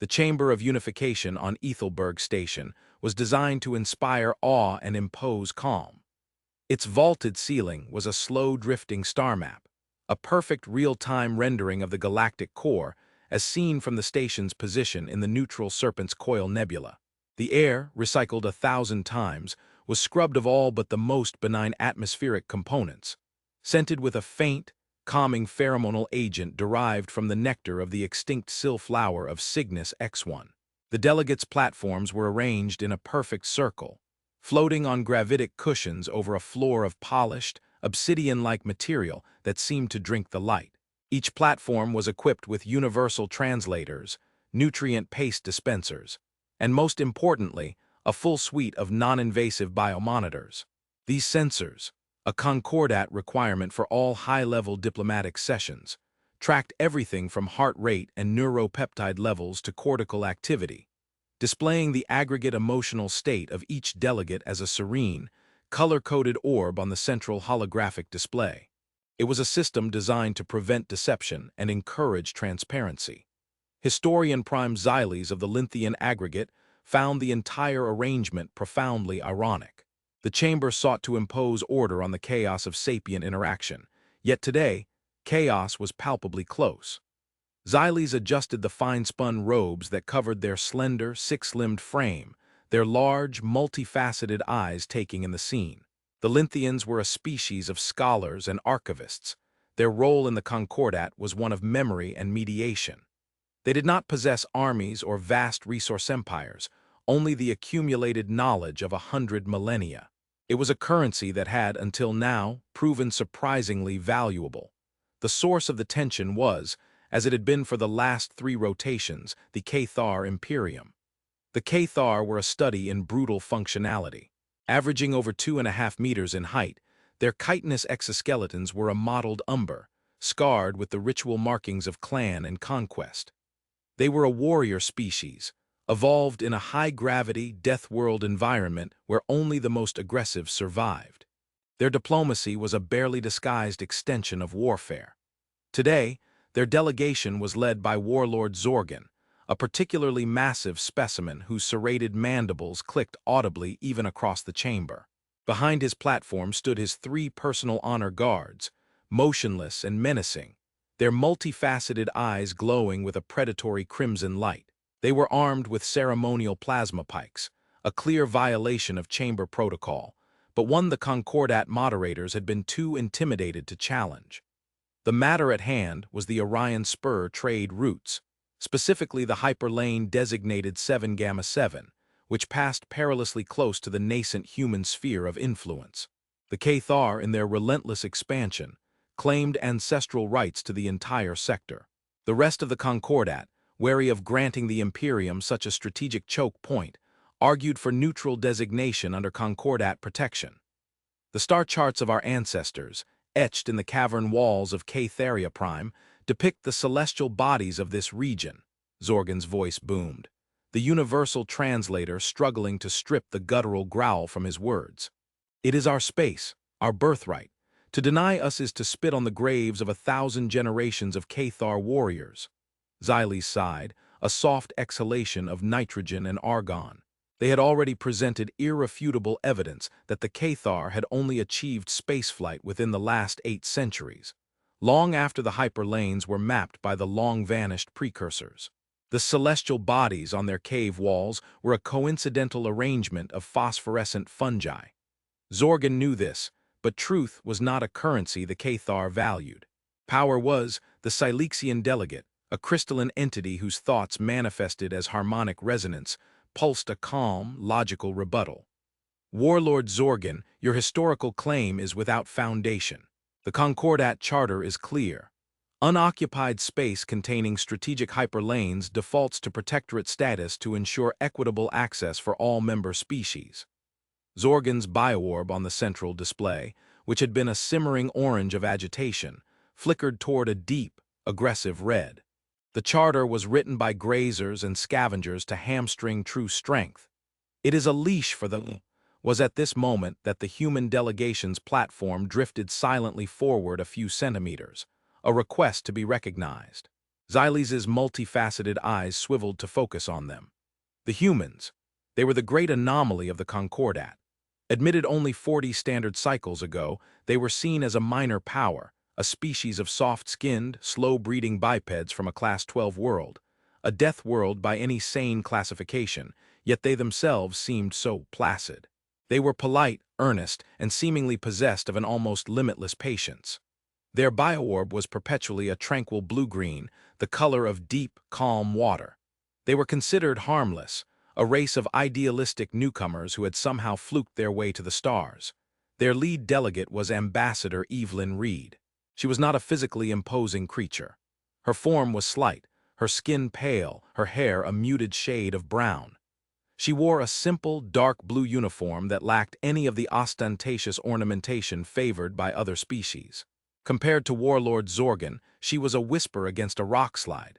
The Chamber of Unification on Ethelberg Station was designed to inspire awe and impose calm. Its vaulted ceiling was a slow-drifting star map, a perfect real-time rendering of the galactic core as seen from the station's position in the neutral Serpent's Coil Nebula. The air, recycled 1,000 times, was scrubbed of all but the most benign atmospheric components, scented with a faint, calming pheromonal agent derived from the nectar of the extinct silflower of Cygnus X1. The delegates' platforms were arranged in a perfect circle, floating on gravitic cushions over a floor of polished, obsidian-like material that seemed to drink the light. Each platform was equipped with universal translators, nutrient paste dispensers, and most importantly, a full suite of non-invasive biomonitors. These sensors, a concordat requirement for all high-level diplomatic sessions, tracked everything from heart rate and neuropeptide levels to cortical activity, displaying the aggregate emotional state of each delegate as a serene, color-coded orb on the central holographic display. It was a system designed to prevent deception and encourage transparency. Historian Prime Xiles of the Linthian aggregate found the entire arrangement profoundly ironic. The chamber sought to impose order on the chaos of sapient interaction, yet today, chaos was palpably close. Xiles adjusted the fine-spun robes that covered their slender, six-limbed frame, their large, multifaceted eyes taking in the scene. The Linthians were a species of scholars and archivists. Their role in the Concordat was one of memory and mediation. They did not possess armies or vast resource empires, only the accumulated knowledge of 100 millennia. It was a currency that had, until now, proven surprisingly valuable. The source of the tension was, as it had been for the last 3 rotations, the Cathar Imperium. The Cathar were a study in brutal functionality. Averaging over 2.5 meters in height, their chitinous exoskeletons were a mottled umber, scarred with the ritual markings of clan and conquest. They were a warrior species, evolved in a high-gravity, death-world environment where only the most aggressive survived. Their diplomacy was a barely disguised extension of warfare. Today, their delegation was led by Warlord Zorgan, a particularly massive specimen whose serrated mandibles clicked audibly even across the chamber. Behind his platform stood his 3 personal honor guards, motionless and menacing, their multifaceted eyes glowing with a predatory crimson light. They were armed with ceremonial plasma pikes, a clear violation of chamber protocol, but one the Concordat moderators had been too intimidated to challenge. The matter at hand was the Orion Spur trade routes, specifically the hyperlane designated 7-Gamma-7, which passed perilously close to the nascent human sphere of influence. The Cathar, in their relentless expansion, claimed ancestral rights to the entire sector. The rest of the Concordat, wary of granting the Imperium such a strategic choke point, argued for neutral designation under Concordat protection. The star charts of our ancestors, etched in the cavern walls of Catharia Prime, depict the celestial bodies of this region, Zorgan's voice boomed, the universal translator struggling to strip the guttural growl from his words. It is our space, our birthright. To deny us is to spit on the graves of 1,000 generations of Cathar warriors. Xiles sighed, a soft exhalation of nitrogen and argon. They had already presented irrefutable evidence that the Cathar had only achieved spaceflight within the last 8 centuries, long after the hyperlanes were mapped by the long-vanished precursors. The celestial bodies on their cave walls were a coincidental arrangement of phosphorescent fungi. Zorgan knew this, but truth was not a currency the Cathar valued. Power was the Silexian delegate, a crystalline entity whose thoughts manifested as harmonic resonance, pulsed a calm, logical rebuttal. Warlord Zorgan, your historical claim is without foundation. The Concordat Charter is clear. Unoccupied space containing strategic hyperlanes defaults to protectorate status to ensure equitable access for all member species. Zorgan's bioorb on the central display, which had been a simmering orange of agitation, flickered toward a deep, aggressive red. The charter was written by grazers and scavengers to hamstring true strength. It is a leash for the was at this moment that the human delegation's platform drifted silently forward a few centimeters, a request to be recognized. Xyles's multifaceted eyes swiveled to focus on them. The humans. They were the great anomaly of the Concordat. Admitted only 40 standard cycles ago, they were seen as a minor power, a species of soft-skinned, slow-breeding bipeds from a Class 12 world, a death world by any sane classification, yet they themselves seemed so placid. They were polite, earnest, and seemingly possessed of an almost limitless patience. Their bioorb was perpetually a tranquil blue-green, the color of deep, calm water. They were considered harmless, a race of idealistic newcomers who had somehow fluked their way to the stars. Their lead delegate was Ambassador Evelyn Reed. She was not a physically imposing creature. Her form was slight, her skin pale, her hair a muted shade of brown. She wore a simple, dark blue uniform that lacked any of the ostentatious ornamentation favored by other species. Compared to Warlord Zorgan, she was a whisper against a rockslide.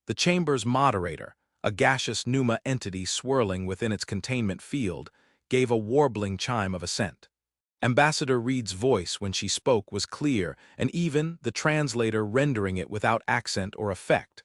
The chamber's moderator, a gaseous pneuma entity swirling within its containment field, gave a warbling chime of assent. Ambassador Reed's voice when she spoke was clear, and even the translator rendering it without accent or effect.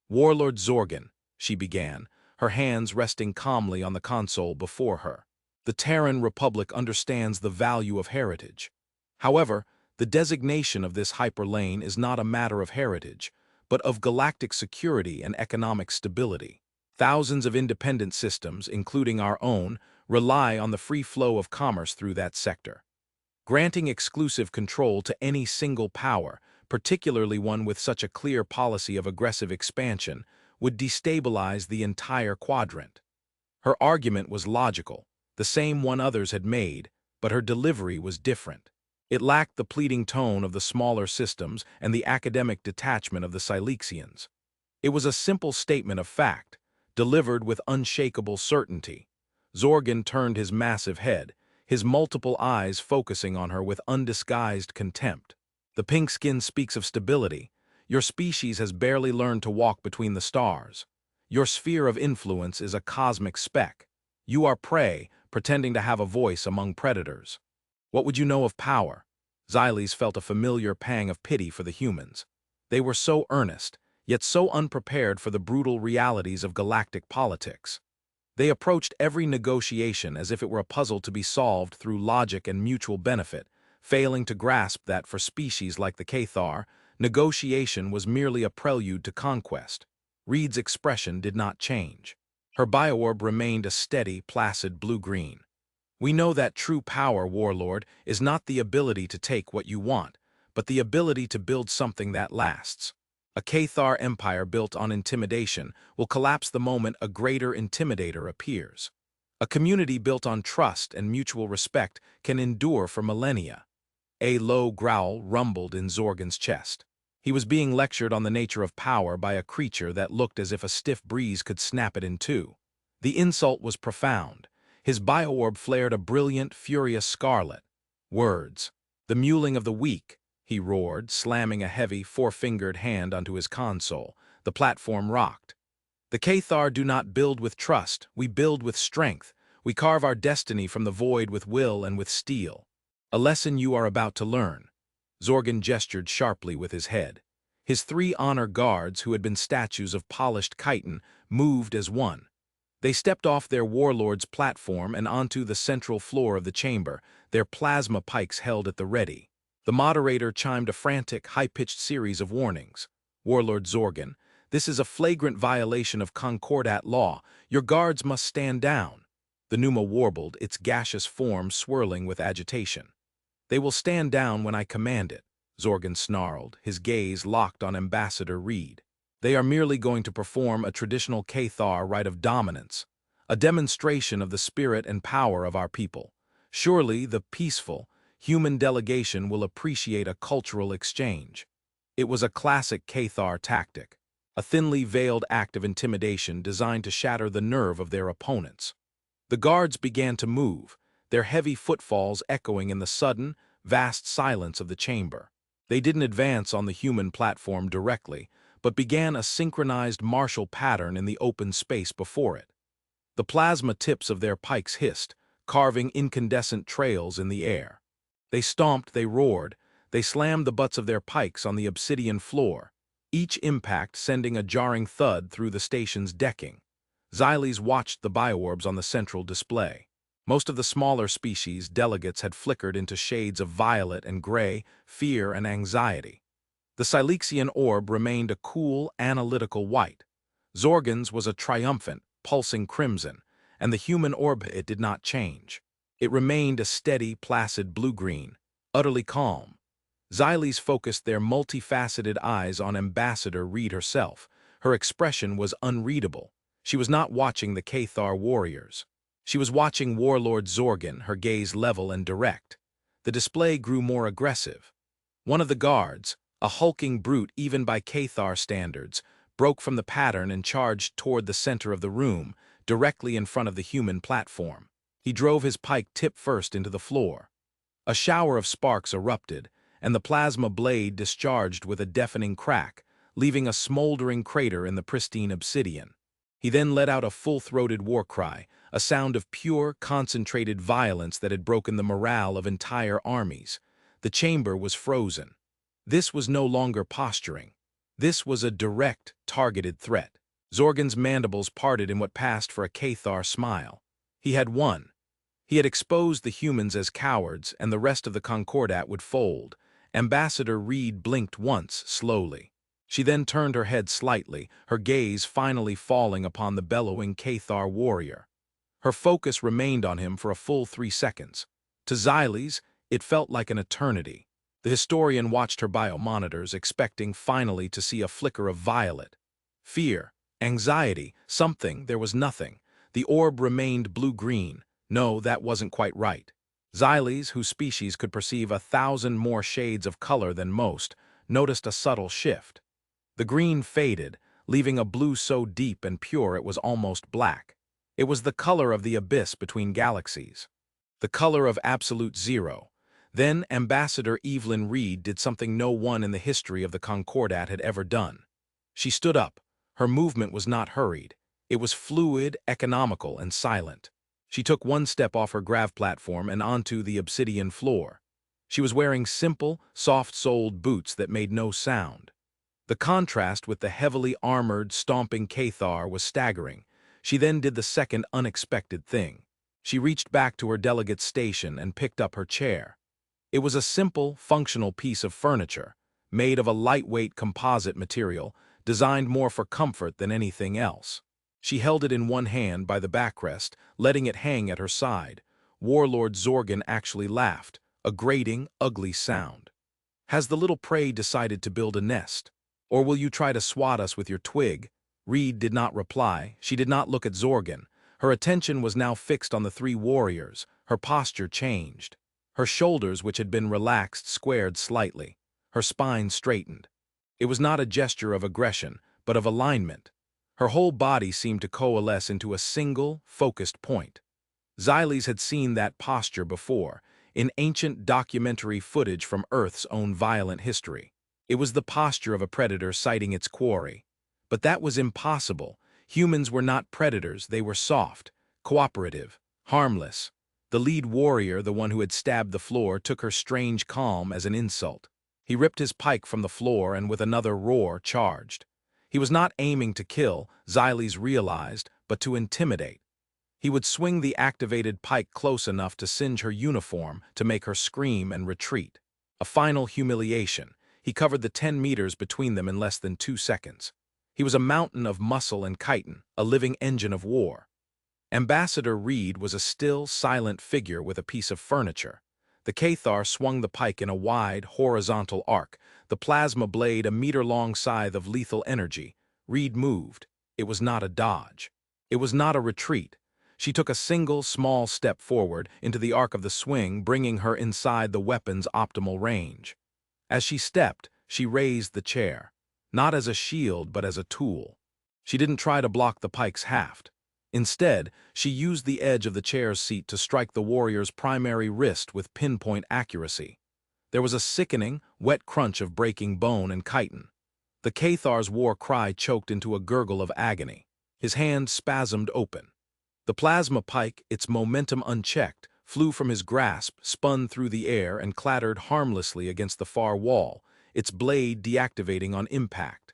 "Warlord Zorgan," she began, her hands resting calmly on the console before her. "The Terran Republic understands the value of heritage. However, the designation of this hyperlane is not a matter of heritage, but of galactic security and economic stability. Thousands of independent systems, including our own, rely on the free flow of commerce through that sector. Granting exclusive control to any single power, particularly one with such a clear policy of aggressive expansion, would destabilize the entire quadrant." Her argument was logical, the same one others had made, but her delivery was different. It lacked the pleading tone of the smaller systems and the academic detachment of the Silexians. It was a simple statement of fact, delivered with unshakable certainty. Zorgan turned his massive head, his multiple eyes focusing on her with undisguised contempt. "The pink skin speaks of stability. Your species has barely learned to walk between the stars. Your sphere of influence is a cosmic speck. You are prey, pretending to have a voice among predators. What would you know of power?" Xyles felt a familiar pang of pity for the humans. They were so earnest, yet so unprepared for the brutal realities of galactic politics. They approached every negotiation as if it were a puzzle to be solved through logic and mutual benefit, failing to grasp that for species like the Cathar, negotiation was merely a prelude to conquest. Reed's expression did not change. Her bioorb remained a steady, placid blue-green. "We know that true power, Warlord, is not the ability to take what you want, but the ability to build something that lasts. A Cathar empire built on intimidation will collapse the moment a greater intimidator appears. A community built on trust and mutual respect can endure for millennia." A low growl rumbled in Zorgan's chest. He was being lectured on the nature of power by a creature that looked as if a stiff breeze could snap it in two. The insult was profound. His bioorb flared a brilliant, furious scarlet. "Words. The mewling of the weak," he roared, slamming a heavy, four-fingered hand onto his console. The platform rocked. "The Cathar do not build with trust, we build with strength. We carve our destiny from the void with will and with steel. A lesson you are about to learn." Zorgan gestured sharply with his head. His 3 honor guards, who had been statues of polished chitin, moved as one. They stepped off their warlord's platform and onto the central floor of the chamber, their plasma pikes held at the ready. The moderator chimed a frantic, high-pitched series of warnings. "Warlord Zorgan, this is a flagrant violation of Concordat law. Your guards must stand down." The pneuma warbled, its gaseous form swirling with agitation. "They will stand down when I command it," Zorgan snarled, his gaze locked on Ambassador Reed. "They are merely going to perform a traditional Cathar rite of dominance, a demonstration of the spirit and power of our people. Surely the peaceful, human delegation will appreciate a cultural exchange." It was a classic Cathar tactic, a thinly veiled act of intimidation designed to shatter the nerve of their opponents. The guards began to move, their heavy footfalls echoing in the sudden, vast silence of the chamber. They didn't advance on the human platform directly, but began a synchronized martial pattern in the open space before it. The plasma tips of their pikes hissed, carving incandescent trails in the air. They stomped, they roared, they slammed the butts of their pikes on the obsidian floor. each impact sending a jarring thud through the station's decking. Xyles watched the bioorbs on the central display. Most of the smaller species' delegates had flickered into shades of violet and gray, fear and anxiety. The Silexian orb remained a cool, analytical white. Zorgan's was a triumphant, pulsing crimson, and the human orb it did not change. It remained a steady, placid blue-green, utterly calm. Xyles focused their multifaceted eyes on Ambassador Reed herself. Her expression was unreadable. She was not watching the Cathar warriors. She was watching Warlord Zorgan, her gaze level and direct. The display grew more aggressive. One of the guards, a hulking brute even by Cathar standards, broke from the pattern and charged toward the center of the room, directly in front of the human platform. He drove his pike tip first into the floor. A shower of sparks erupted, and the plasma blade discharged with a deafening crack, leaving a smoldering crater in the pristine obsidian. He then let out a full-throated war cry, a sound of pure, concentrated violence that had broken the morale of entire armies. The chamber was frozen. This was no longer posturing. This was a direct, targeted threat. Zorgan's mandibles parted in what passed for a Cathar smile. He had won. He had exposed the humans as cowards, and the rest of the Concordat would fold. Ambassador Reed blinked once, slowly. She then turned her head slightly, her gaze finally falling upon the bellowing Cathar warrior. Her focus remained on him for a full 3 seconds. To Xyles, it felt like an eternity. The historian watched her biomonitors, expecting finally to see a flicker of violet. Fear, anxiety, something, there was nothing. The orb remained blue-green. No, that wasn't quite right. Xyles, whose species could perceive 1,000 more shades of color than most, noticed a subtle shift. The green faded, leaving a blue so deep and pure it was almost black. It was the color of the abyss between galaxies. The color of absolute zero. Then Ambassador Evelyn Reed did something no one in the history of the Concordat had ever done. She stood up. Her movement was not hurried. It was fluid, economical, and silent. She took one step off her grav platform and onto the obsidian floor. She was wearing simple, soft-soled boots that made no sound. The contrast with the heavily armored, stomping Cathar was staggering. She then did the second unexpected thing. She reached back to her delegate's station and picked up her chair. It was a simple, functional piece of furniture, made of a lightweight composite material, designed more for comfort than anything else. She held it in one hand by the backrest, letting it hang at her side. Warlord Zorgan actually laughed, a grating, ugly sound. "Has the little prey decided to build a nest? Or will you try to swat us with your twig?" Reed did not reply. She did not look at Zorgan. Her attention was now fixed on the 3 warriors. Her posture changed. Her shoulders, which had been relaxed, squared slightly. Her spine straightened. It was not a gesture of aggression, but of alignment. Her whole body seemed to coalesce into a single, focused point. Xyles had seen that posture before, in ancient documentary footage from Earth's own violent history. It was the posture of a predator sighting its quarry. But that was impossible. Humans were not predators, they were soft, cooperative, harmless. The lead warrior, the one who had stabbed the floor, took her strange calm as an insult. He ripped his pike from the floor and with another roar charged. He was not aiming to kill, Xyles realized, but to intimidate. He would swing the activated pike close enough to singe her uniform to make her scream and retreat. A final humiliation. He covered the 10 meters between them in less than 2 seconds. He was a mountain of muscle and chitin, a living engine of war. Ambassador Reed was a still, silent figure with a piece of furniture. The Cathar swung the pike in a wide, horizontal arc, the plasma blade a meter-long scythe of lethal energy. Reed moved. It was not a dodge. It was not a retreat. She took a single, small step forward into the arc of the swing, bringing her inside the weapon's optimal range. As she stepped, she raised the chair, not as a shield but as a tool. She didn't try to block the pike's haft. Instead, she used the edge of the chair's seat to strike the warrior's primary wrist with pinpoint accuracy. There was a sickening, wet crunch of breaking bone and chitin. The Cathar's war cry choked into a gurgle of agony. His hand spasmed open. The plasma pike, its momentum unchecked, flew from his grasp, spun through the air, and clattered harmlessly against the far wall, its blade deactivating on impact.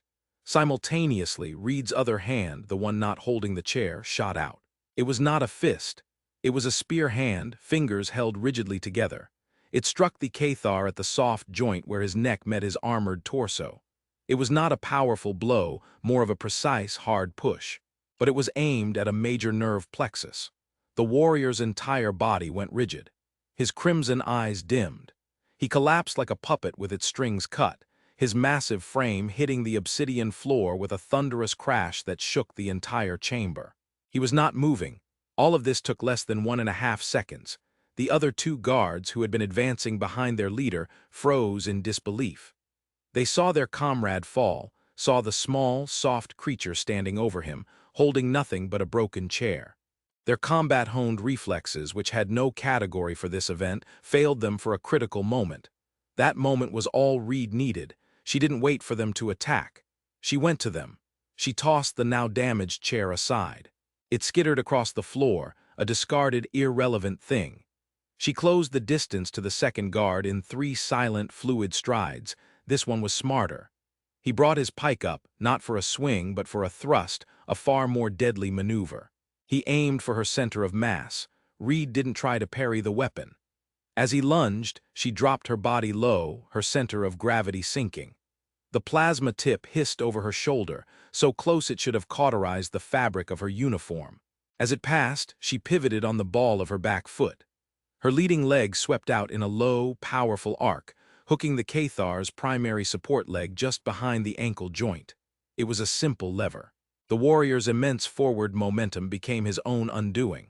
Simultaneously, Reed's other hand, the one not holding the chair, shot out. It was not a fist. It was a spear hand, fingers held rigidly together. It struck the Cathar at the soft joint where his neck met his armored torso. It was not a powerful blow, more of a precise, hard push. But it was aimed at a major nerve plexus. The warrior's entire body went rigid. His crimson eyes dimmed. He collapsed like a puppet with its strings cut, his massive frame hitting the obsidian floor with a thunderous crash that shook the entire chamber. He was not moving. All of this took less than 1.5 seconds. The other 2 guards, who had been advancing behind their leader, froze in disbelief. They saw their comrade fall, saw the small, soft creature standing over him, holding nothing but a broken chair. Their combat-honed reflexes, which had no category for this event, failed them for a critical moment. That moment was all Reed needed. She didn't wait for them to attack. She went to them. She tossed the now damaged chair aside. It skittered across the floor, a discarded, irrelevant thing. She closed the distance to the second guard in 3 silent, fluid strides. This one was smarter. He brought his pike up, not for a swing, but for a thrust, a far more deadly maneuver. He aimed for her center of mass. Reed didn't try to parry the weapon. As he lunged, she dropped her body low, her center of gravity sinking. The plasma tip hissed over her shoulder, so close it should have cauterized the fabric of her uniform. As it passed, she pivoted on the ball of her back foot. Her leading leg swept out in a low, powerful arc, hooking the Cathar's primary support leg just behind the ankle joint. It was a simple lever. The warrior's immense forward momentum became his own undoing.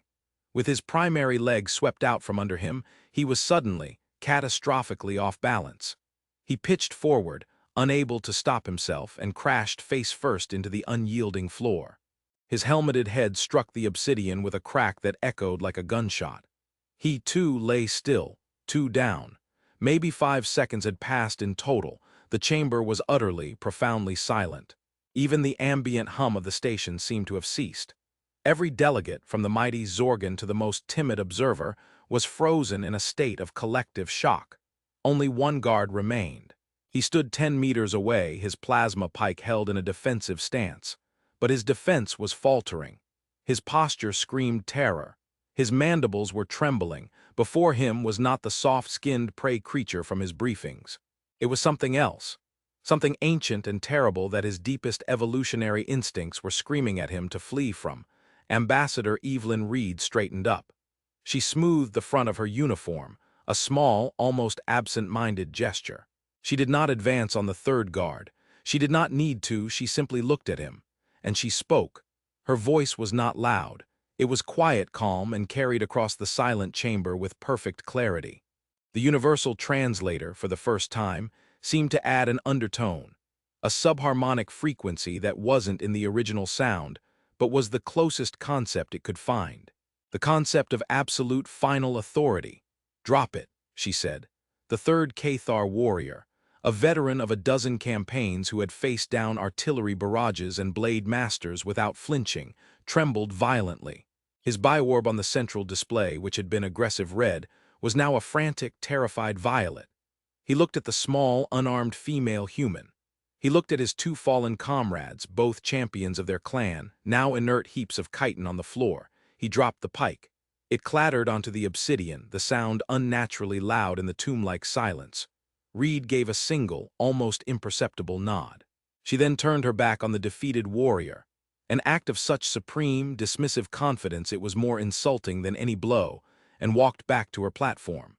With his primary leg swept out from under him, he was suddenly, catastrophically off balance. He pitched forward, unable to stop himself, and crashed face first into the unyielding floor. His helmeted head struck the obsidian with a crack that echoed like a gunshot. He, too, lay still, 2 down. Maybe 5 seconds had passed in total. The chamber was utterly, profoundly silent. Even the ambient hum of the station seemed to have ceased. Every delegate, from the mighty Zorgan to the most timid observer, was frozen in a state of collective shock. Only 1 guard remained. He stood 10 meters away, his plasma pike held in a defensive stance. But his defense was faltering. His posture screamed terror. His mandibles were trembling. Before him was not the soft-skinned prey creature from his briefings. It was something else. Something ancient and terrible that his deepest evolutionary instincts were screaming at him to flee from. Ambassador Evelyn Reed straightened up. She smoothed the front of her uniform, a small, almost absent-minded gesture. She did not advance on the 3rd guard. She did not need to, she simply looked at him. And she spoke. Her voice was not loud. It was quiet, calm, and carried across the silent chamber with perfect clarity. The universal translator, for the first time, seemed to add an undertone, a subharmonic frequency that wasn't in the original sound, but was the closest concept it could find. The concept of absolute final authority. "Drop it," she said. The 3rd Cathar warrior, a veteran of a dozen campaigns who had faced down artillery barrages and blade masters without flinching, trembled violently. His biorb on the central display, which had been aggressive red, was now a frantic, terrified violet. He looked at the small, unarmed female human. He looked at his 2 fallen comrades, both champions of their clan, now inert heaps of chitin on the floor. He dropped the pike. It clattered onto the obsidian, the sound unnaturally loud in the tomb-like silence. Reed gave a single, almost imperceptible nod. She then turned her back on the defeated warrior. An act of such supreme, dismissive confidence it was more insulting than any blow, and walked back to her platform.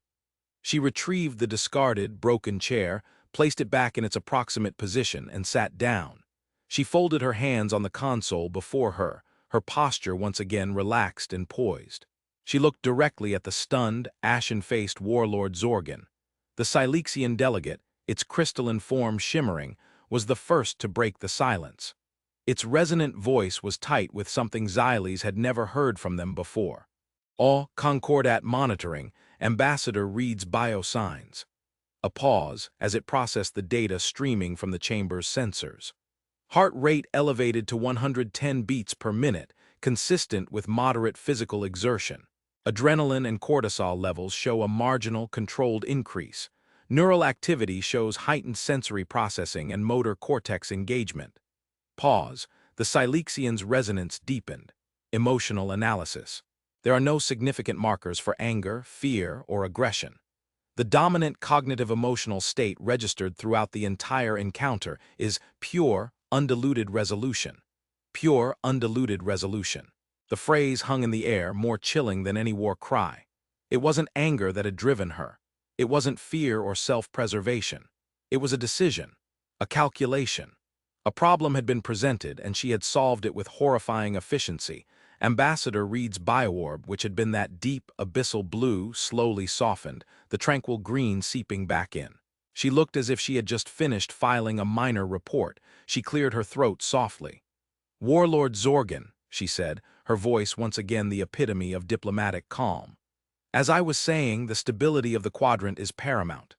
She retrieved the discarded, broken chair, placed it back in its approximate position, and sat down. She folded her hands on the console before her, her posture once again relaxed and poised. She looked directly at the stunned, ashen-faced warlord Zorgan. The Silexian delegate, its crystalline form shimmering, was the first to break the silence. Its resonant voice was tight with something Xyles had never heard from them before. "All Concordat monitoring, Ambassador Reed's biosigns." A pause as it processed the data streaming from the chamber's sensors. Heart rate elevated to 110 beats per minute, consistent with moderate physical exertion. Adrenaline and cortisol levels show a marginal, controlled increase. Neural activity shows heightened sensory processing and motor cortex engagement. Pause. The Silexians' resonance deepened. Emotional analysis. There are no significant markers for anger, fear, or aggression. The dominant cognitive emotional state registered throughout the entire encounter is pure, undiluted resolution. Pure, undiluted resolution. The phrase hung in the air, more chilling than any war cry. It wasn't anger that had driven her. It wasn't fear or self-preservation. It was a decision, a calculation. A problem had been presented, and she had solved it with horrifying efficiency. Ambassador Reed's bioorb, which had been that deep, abyssal blue, slowly softened, the tranquil green seeping back in. She looked as if she had just finished filing a minor report. She cleared her throat softly. "Warlord Zorgan," she said, her voice once again the epitome of diplomatic calm. "As I was saying, the stability of the quadrant is paramount.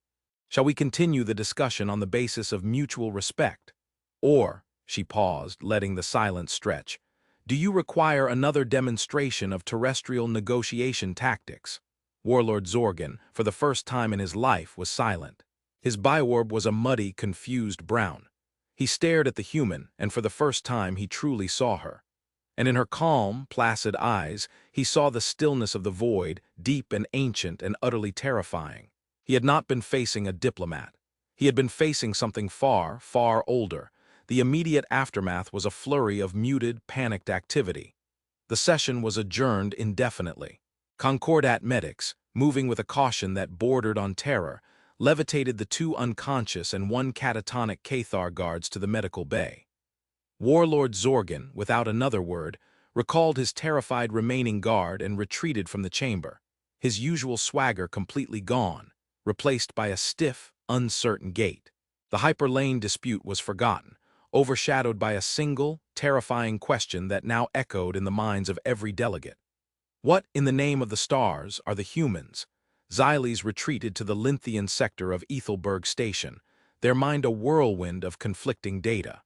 Shall we continue the discussion on the basis of mutual respect? Or," she paused, letting the silence stretch, "do you require another demonstration of terrestrial negotiation tactics?" Warlord Zorgan, for the first time in his life, was silent. His bioorb was a muddy, confused brown. He stared at the human, and for the first time he truly saw her. And in her calm, placid eyes, he saw the stillness of the void, deep and ancient and utterly terrifying. He had not been facing a diplomat. He had been facing something far, far older. The immediate aftermath was a flurry of muted, panicked activity. The session was adjourned indefinitely. Concordat medics, moving with a caution that bordered on terror, levitated the two unconscious and one catatonic Cathar guards to the medical bay. Warlord Zorgan, without another word, recalled his terrified remaining guard and retreated from the chamber, his usual swagger completely gone, replaced by a stiff, uncertain gait. The hyperlane dispute was forgotten, overshadowed by a single, terrifying question that now echoed in the minds of every delegate. What, in the name of the stars, are the humans? Xyles retreated to the Lynthian sector of Ethelberg Station, their mind a whirlwind of conflicting data.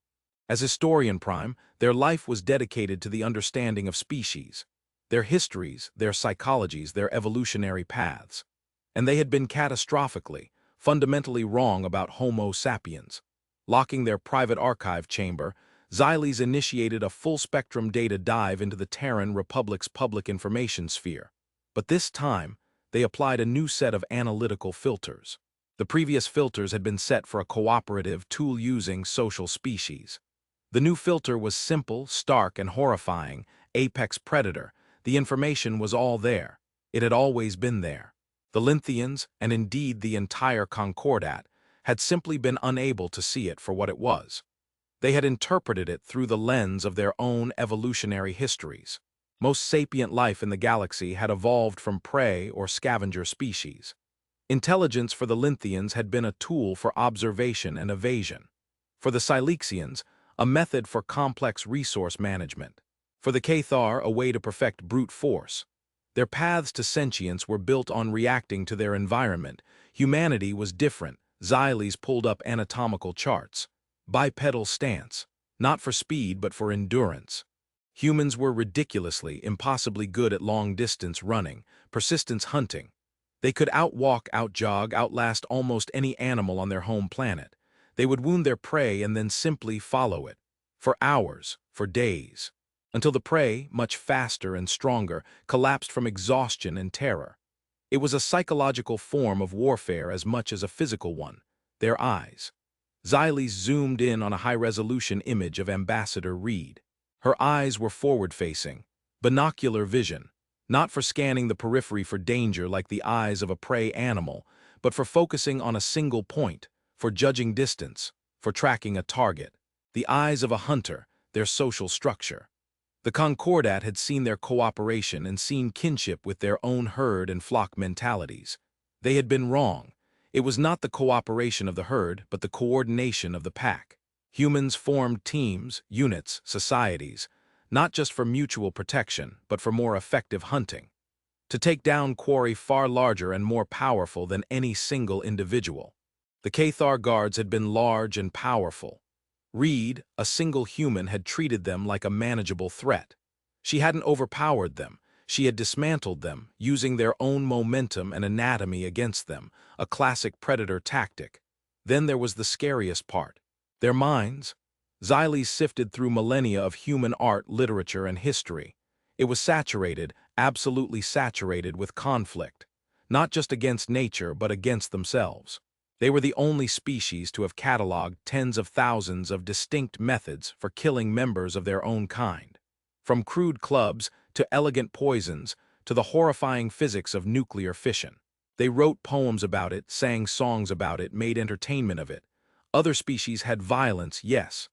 As historian prime, their life was dedicated to the understanding of species, their histories, their psychologies, their evolutionary paths. And they had been catastrophically, fundamentally wrong about Homo sapiens. Locking their private archive chamber, Xyles initiated a full-spectrum data dive into the Terran Republic's public information sphere. But this time, they applied a new set of analytical filters. The previous filters had been set for a cooperative, tool-using social species. The new filter was simple, stark, and horrifying: apex predator. The information was all there. It had always been there. The Lynthians, and indeed the entire Concordat, had simply been unable to see it for what it was. They had interpreted it through the lens of their own evolutionary histories. Most sapient life in the galaxy had evolved from prey or scavenger species. Intelligence for the Lynthians had been a tool for observation and evasion. For the Silexians, a method for complex resource management. For the Cathar, a way to perfect brute force. Their paths to sentience were built on reacting to their environment. Humanity was different. Xyles pulled up anatomical charts. Bipedal stance, not for speed but for endurance. Humans were ridiculously, impossibly good at long-distance running, persistence hunting. They could outwalk, outjog, outlast almost any animal on their home planet. They would wound their prey and then simply follow it. For hours, for days. Until the prey, much faster and stronger, collapsed from exhaustion and terror. It was a psychological form of warfare as much as a physical one. Their eyes. Xyles zoomed in on a high-resolution image of Ambassador Reed. Her eyes were forward-facing, binocular vision, not for scanning the periphery for danger like the eyes of a prey animal, but for focusing on a single point, for judging distance, for tracking a target. The eyes of a hunter, their social structure. The Concordat had seen their cooperation and seen kinship with their own herd and flock mentalities. They had been wrong. It was not the cooperation of the herd, but the coordination of the pack. Humans formed teams, units, societies, not just for mutual protection, but for more effective hunting. To take down quarry far larger and more powerful than any single individual. The Cathar guards had been large and powerful. Reed, a single human, had treated them like a manageable threat. She hadn't overpowered them. She had dismantled them, using their own momentum and anatomy against them, a classic predator tactic. Then there was the scariest part. Their minds. Xyles sifted through millennia of human art, literature, and history. It was saturated, absolutely saturated with conflict, not just against nature but against themselves. They were the only species to have cataloged tens of thousands of distinct methods for killing members of their own kind. From crude clubs to elegant poisons to the horrifying physics of nuclear fission. They wrote poems about it, sang songs about it, made entertainment of it. Other species had violence, yes.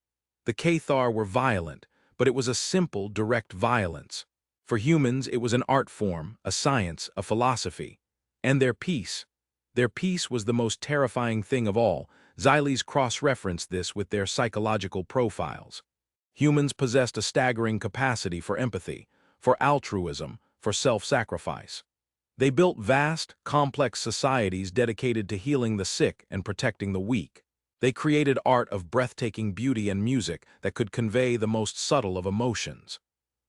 The Cathar were violent, but it was a simple, direct violence. For humans, it was an art form, a science, a philosophy. And their peace. Their peace was the most terrifying thing of all. Xyles cross-referenced this with their psychological profiles. Humans possessed a staggering capacity for empathy, for altruism, for self-sacrifice. They built vast, complex societies dedicated to healing the sick and protecting the weak. They created art of breathtaking beauty and music that could convey the most subtle of emotions.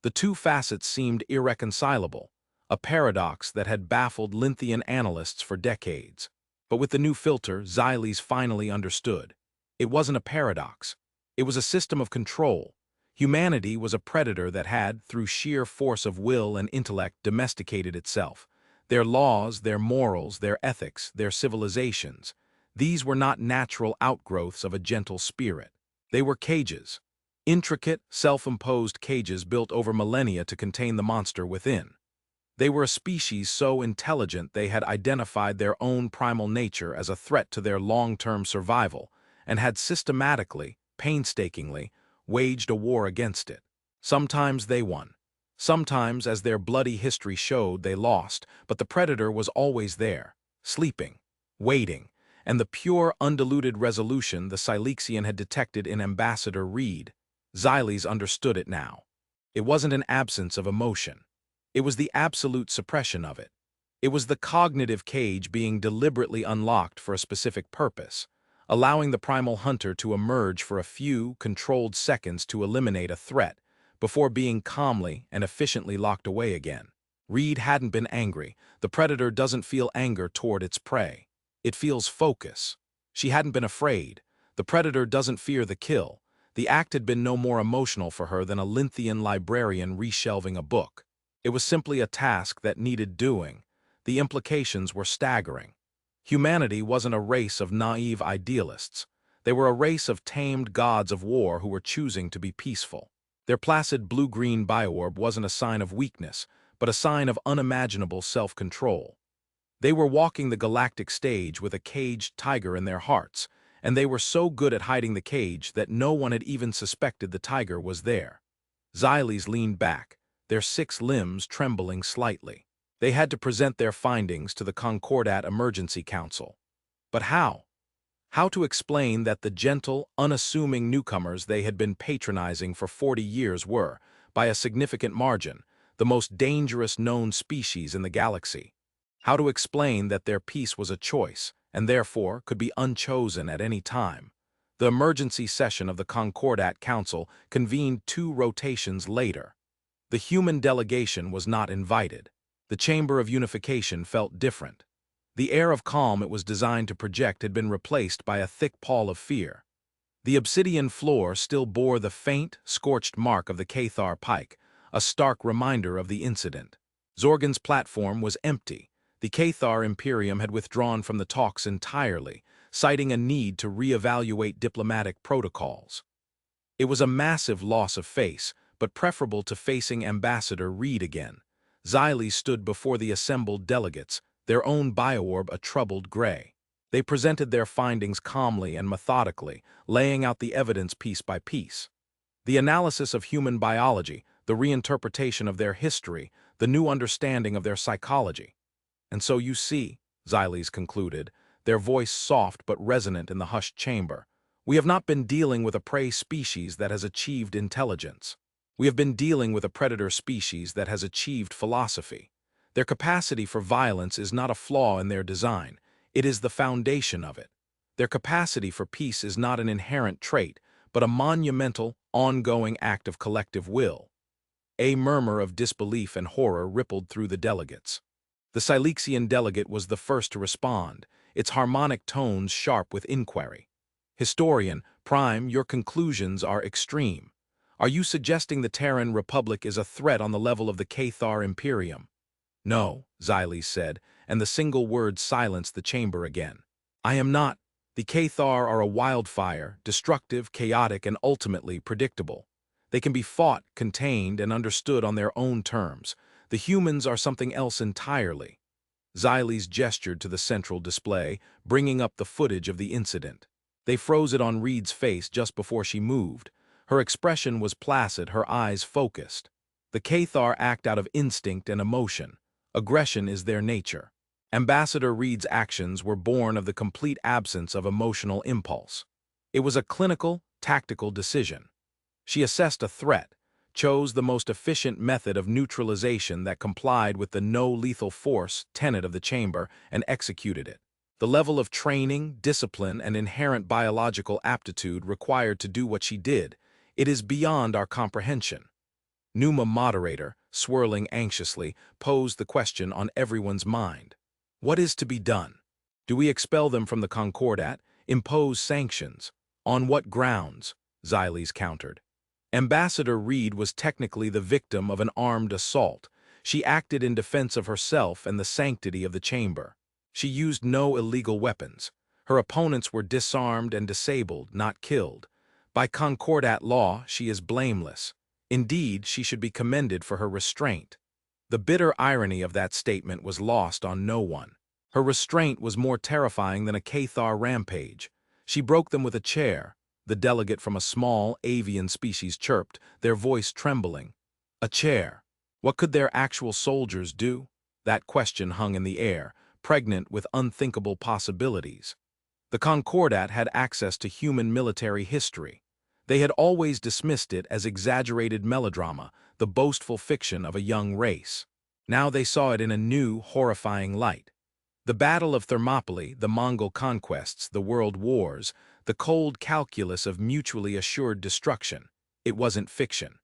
The two facets seemed irreconcilable, a paradox that had baffled Linthean analysts for decades. But with the new filter, Xyles finally understood. It wasn't a paradox. It was a system of control. Humanity was a predator that had, through sheer force of will and intellect, domesticated itself. Their laws, their morals, their ethics, their civilizations, these were not natural outgrowths of a gentle spirit. They were cages. Intricate, self-imposed cages built over millennia to contain the monster within. They were a species so intelligent they had identified their own primal nature as a threat to their long-term survival and had systematically, painstakingly, waged a war against it. Sometimes they won. Sometimes, as their bloody history showed, they lost, but the predator was always there, sleeping, waiting, and the pure, undiluted resolution the Scilexian had detected in Ambassador Reed. Xyles understood it now. It wasn't an absence of emotion. It was the absolute suppression of it. It was the cognitive cage being deliberately unlocked for a specific purpose, allowing the primal hunter to emerge for a few, controlled seconds to eliminate a threat, before being calmly and efficiently locked away again. Reed hadn't been angry. The predator doesn't feel anger toward its prey. It feels focus. She hadn't been afraid. The predator doesn't fear the kill. The act had been no more emotional for her than a Linthean librarian reshelving a book. It was simply a task that needed doing. The implications were staggering. Humanity wasn't a race of naive idealists. They were a race of tamed gods of war who were choosing to be peaceful. Their placid blue-green bioorb wasn't a sign of weakness, but a sign of unimaginable self-control. They were walking the galactic stage with a caged tiger in their hearts, and they were so good at hiding the cage that no one had even suspected the tiger was there. Xyles leaned back, their 6 limbs trembling slightly. They had to present their findings to the Concordat Emergency Council. But how? How to explain that the gentle, unassuming newcomers they had been patronizing for 40 years were, by a significant margin, the most dangerous known species in the galaxy? How to explain that their peace was a choice, and therefore could be unchosen at any time? The emergency session of the Concordat Council convened 2 rotations later. The human delegation was not invited. The Chamber of Unification felt different. The air of calm it was designed to project had been replaced by a thick pall of fear. The obsidian floor still bore the faint, scorched mark of the Cathar pike, a stark reminder of the incident. Zorgan's platform was empty. The Cathar Imperium had withdrawn from the talks entirely, citing a need to reevaluate diplomatic protocols. It was a massive loss of face, but preferable to facing Ambassador Reed again. Xyles stood before the assembled delegates, their own bioorb a troubled gray. They presented their findings calmly and methodically, laying out the evidence piece by piece. The analysis of human biology, the reinterpretation of their history, the new understanding of their psychology. And so you see, Xyles concluded, their voice soft but resonant in the hushed chamber, we have not been dealing with a prey species that has achieved intelligence. We have been dealing with a predator species that has achieved philosophy. Their capacity for violence is not a flaw in their design, it is the foundation of it. Their capacity for peace is not an inherent trait, but a monumental, ongoing act of collective will. A murmur of disbelief and horror rippled through the delegates. The Scilexian delegate was the first to respond, its harmonic tones sharp with inquiry. Historian, Prime, your conclusions are extreme. Are you suggesting the Terran Republic is a threat on the level of the Cathar Imperium? No, Xyles said, and the single word silenced the chamber again. I am not. The Cathar are a wildfire, destructive, chaotic, and ultimately predictable. They can be fought, contained, and understood on their own terms. The humans are something else entirely. Xyles gestured to the central display, bringing up the footage of the incident. They froze it on Reed's face just before she moved. Her expression was placid, her eyes focused. The Cathar act out of instinct and emotion. Aggression is their nature. Ambassador Reed's actions were born of the complete absence of emotional impulse. It was a clinical, tactical decision. She assessed a threat, chose the most efficient method of neutralization that complied with the no-lethal force tenet of the chamber, and executed it. The level of training, discipline, and inherent biological aptitude required to do what she did, it is beyond our comprehension. Numa, moderator, swirling anxiously, posed the question on everyone's mind. What is to be done? Do we expel them from the Concordat, impose sanctions? On what grounds? Xyles countered. Ambassador Reed was technically the victim of an armed assault. She acted in defense of herself and the sanctity of the chamber. She used no illegal weapons. Her opponents were disarmed and disabled, not killed. By Concordat law, she is blameless. Indeed, she should be commended for her restraint. The bitter irony of that statement was lost on no one. Her restraint was more terrifying than a Cathar rampage. She broke them with a chair. The delegate from a small avian species chirped, their voice trembling. A chair. What could their actual soldiers do? That question hung in the air, pregnant with unthinkable possibilities. The Concordat had access to human military history. They had always dismissed it as exaggerated melodrama, the boastful fiction of a young race. Now they saw it in a new, horrifying light. The Battle of Thermopylae, the Mongol conquests, the world wars, the cold calculus of mutually assured destruction. It wasn't fiction.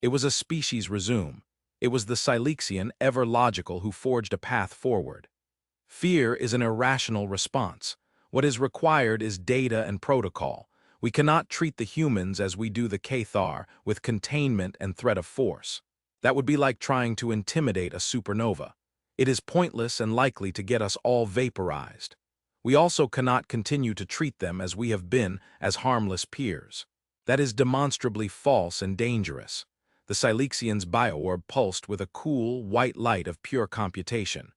It was a species resume. It was the Silixian, ever logical, who forged a path forward. Fear is an irrational response. What is required is data and protocol. We cannot treat the humans as we do the Cathar, with containment and threat of force. That would be like trying to intimidate a supernova. It is pointless and likely to get us all vaporized. We also cannot continue to treat them as we have been, as harmless peers. That is demonstrably false and dangerous. The Silixian's bioorb pulsed with a cool, white light of pure computation.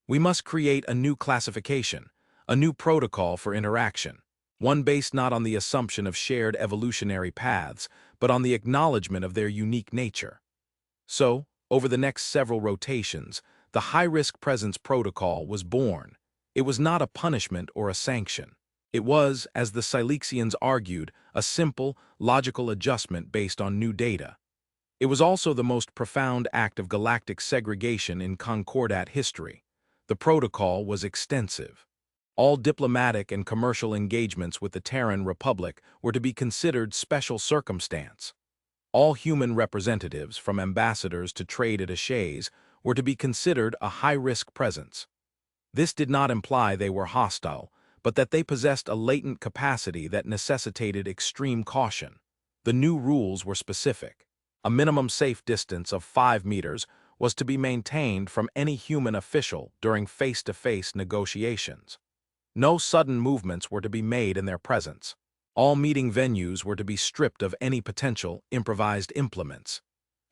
We must create a new classification, a new protocol for interaction, one based not on the assumption of shared evolutionary paths, but on the acknowledgement of their unique nature. So, over the next several rotations, the high-risk presence protocol was born. It was not a punishment or a sanction. It was, as the Silixians argued, a simple, logical adjustment based on new data. It was also the most profound act of galactic segregation in Concordat history. The protocol was extensive. All diplomatic and commercial engagements with the Terran Republic were to be considered special circumstance. All human representatives, from ambassadors to trade attachés, were to be considered a high-risk presence. This did not imply they were hostile, but that they possessed a latent capacity that necessitated extreme caution. The new rules were specific. A minimum safe distance of 5 meters was to be maintained from any human official during face-to-face negotiations. No sudden movements were to be made in their presence. All meeting venues were to be stripped of any potential improvised implements.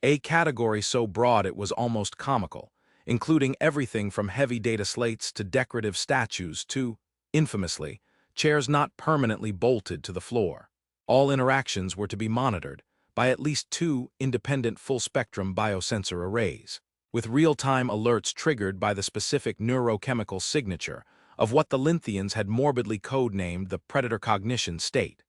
A category so broad it was almost comical, including everything from heavy data slates to decorative statues to, infamously, chairs not permanently bolted to the floor. All interactions were to be monitored by at least 2 independent full-spectrum biosensor arrays, with real-time alerts triggered by the specific neurochemical signature of what the Linthians had morbidly codenamed the predator cognition state,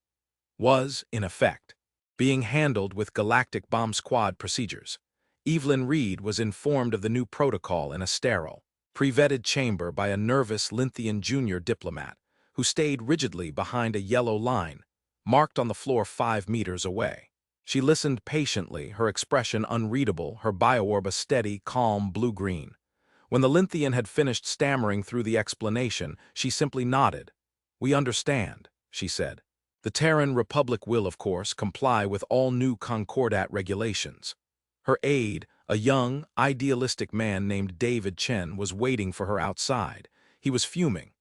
was, in effect, being handled with Galactic bomb squad procedures. Evelyn Reed was informed of the new protocol in a sterile, pre-vetted chamber by a nervous Linthian junior diplomat who stayed rigidly behind a yellow line, marked on the floor 5 meters away. She listened patiently, her expression unreadable, her bioorb a steady, calm blue-green. When the Linthian had finished stammering through the explanation, she simply nodded. "We understand," she said. The Terran Republic will, of course, comply with all new Concordat regulations. Her aide, a young, idealistic man named David Chen, was waiting for her outside. He was fuming.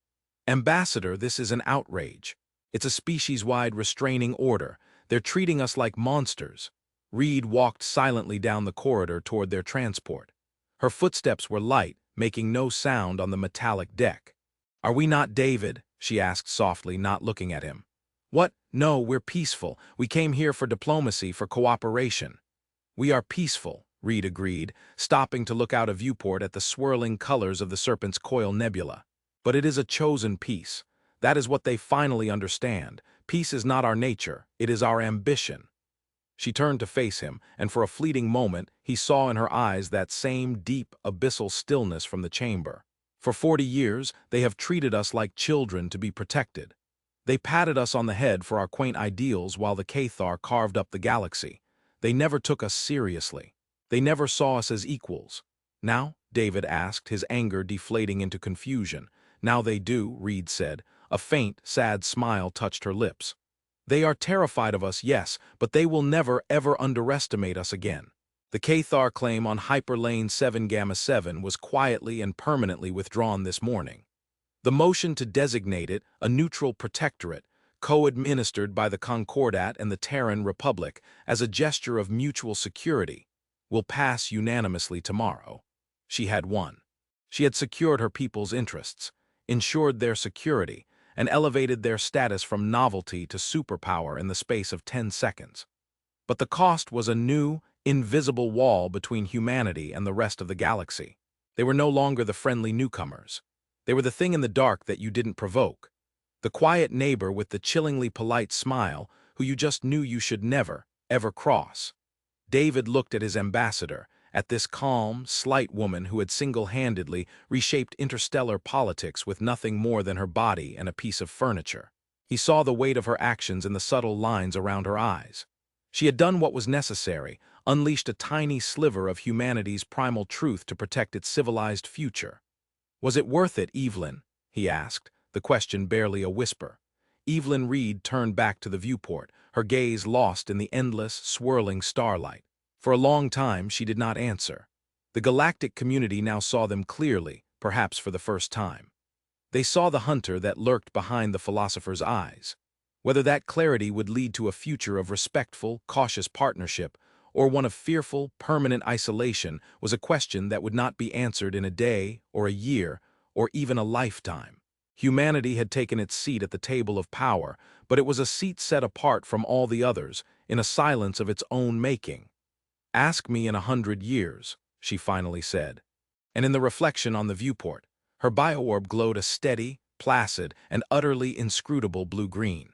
"Ambassador, this is an outrage. It's a species-wide restraining order. They're treating us like monsters." Reed walked silently down the corridor toward their transport. Her footsteps were light, making no sound on the metallic deck. "Are we not David?" she asked softly, not looking at him. "What? No, we're peaceful. We came here for diplomacy, for cooperation." "We are peaceful," Reed agreed, stopping to look out a viewport at the swirling colors of the Serpent's Coil Nebula. "But it is a chosen peace. That is what they finally understand. Peace is not our nature, it is our ambition." She turned to face him, and for a fleeting moment he saw in her eyes that same deep, abyssal stillness from the chamber. "For 40 years, they have treated us like children to be protected. They patted us on the head for our quaint ideals while the Cathar carved up the galaxy. They never took us seriously. They never saw us as equals. Now?" David asked, his anger deflating into confusion. "Now they do," Reed said. A faint, sad smile touched her lips. "They are terrified of us, yes, but they will never, ever underestimate us again." The Cathar claim on Hyperlane 7-Gamma-7 was quietly and permanently withdrawn this morning. The motion to designate it a neutral protectorate, co-administered by the Concordat and the Terran Republic as a gesture of mutual security, will pass unanimously tomorrow. She had won. She had secured her people's interests, ensured their security, and elevated their status from novelty to superpower in the space of 10 seconds. But the cost was a new, invisible wall between humanity and the rest of the galaxy. They were no longer the friendly newcomers. They were the thing in the dark that you didn't provoke. The quiet neighbor with the chillingly polite smile who you just knew you should never, ever cross. David looked at his ambassador, at this calm, slight woman who had single-handedly reshaped interstellar politics with nothing more than her body and a piece of furniture. He saw the weight of her actions in the subtle lines around her eyes. She had done what was necessary, unleashed a tiny sliver of humanity's primal truth to protect its civilized future. "Was it worth it, Evelyn?" he asked, the question barely a whisper. Evelyn Reed turned back to the viewport, her gaze lost in the endless, swirling starlight. For a long time, she did not answer. The galactic community now saw them clearly, perhaps for the first time. They saw the hunter that lurked behind the philosopher's eyes. Whether that clarity would lead to a future of respectful, cautious partnership, or one of fearful, permanent isolation was a question that would not be answered in a day, or a year, or even a lifetime. Humanity had taken its seat at the table of power, but it was a seat set apart from all the others, in a silence of its own making. "Ask me in 100 years," she finally said. And in the reflection on the viewport, her bioorb glowed a steady, placid, and utterly inscrutable blue-green.